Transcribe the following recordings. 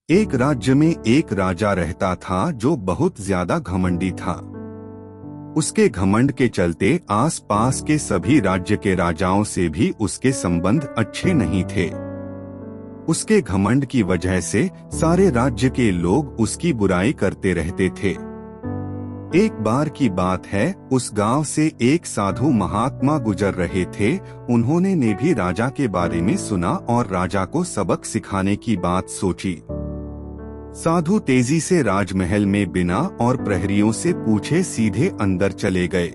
एक राज्य में एक राजा रहता था जो बहुत ज्यादा घमंडी था। उसके घमंड के चलते आसपास के सभी राज्य के राजाओं से भी उसके संबंध अच्छे नहीं थे। उसके घमंड की वजह से सारे राज्य के लोग उसकी बुराई करते रहते थे। एक बार की बात है, उस गांव से एक साधु महात्मा गुजर रहे थे। उन्होंने ने भी राजा के बारे में सुना और राजा को सबक सिखाने की बात सोची। साधु तेजी से राजमहल में बिना और प्रहरियों से पूछे सीधे अंदर चले गए।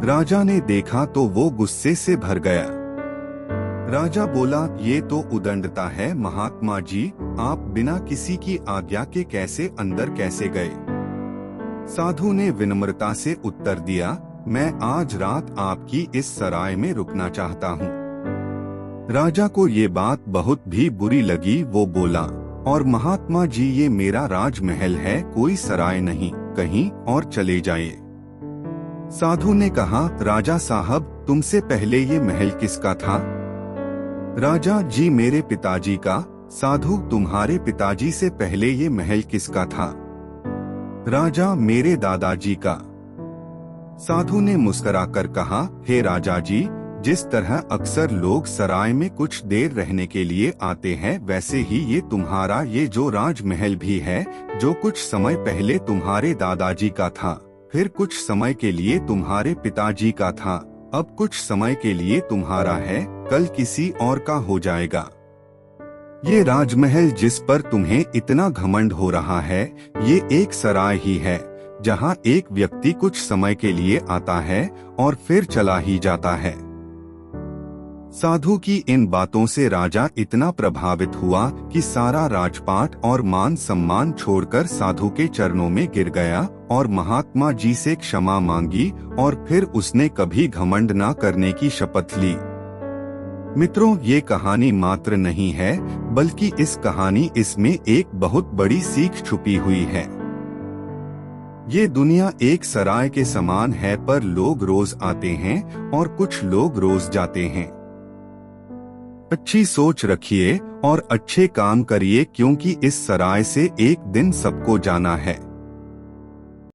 राजा ने देखा तो वो गुस्से से भर गया। राजा बोला, ये तो उदंडता है महात्मा जी, आप बिना किसी की आज्ञा के कैसे अंदर कैसे गए? साधु ने विनम्रता से उत्तर दिया, मैं आज रात आपकी इस सराय में रुकना चाहता हूँ। राजा को ये बात बहुत भी बुरी लगी। वो बोला, और महात्मा जी, ये मेरा राजमहल है, कोई सराय नहीं, कहीं और चले जाइए। साधु ने कहा, राजा साहब, तुमसे पहले ये महल किसका था? राजा जी, मेरे पिताजी का। साधु, तुम्हारे पिताजी से पहले ये महल किसका था? राजा, मेरे दादाजी का। साधु ने मुस्कुराकर कहा, हे राजा जी, जिस तरह अक्सर लोग सराय में कुछ देर रहने के लिए आते हैं, वैसे ही ये तुम्हारा ये जो राजमहल भी है, जो कुछ समय पहले तुम्हारे दादाजी का था, फिर कुछ समय के लिए तुम्हारे पिताजी का था, अब कुछ समय के लिए तुम्हारा है, कल किसी और का हो जाएगा। ये राजमहल जिस पर तुम्हें इतना घमंड हो रहा है, ये एक सराय ही है, जहाँ एक व्यक्ति कुछ समय के लिए आता है और फिर चला ही जाता है। साधु की इन बातों से राजा इतना प्रभावित हुआ कि सारा राजपाट और मान सम्मान छोड़कर साधु के चरणों में गिर गया और महात्मा जी से क्षमा मांगी और फिर उसने कभी घमंड न करने की शपथ ली। मित्रों, ये कहानी मात्र नहीं है, बल्कि इस कहानी इसमें एक बहुत बड़ी सीख छुपी हुई है। ये दुनिया एक सराय के समान है, पर लोग रोज आते हैं और कुछ लोग रोज जाते हैं। अच्छी सोच रखिए और अच्छे काम करिए, क्योंकि इस सराय से एक दिन सबको जाना है।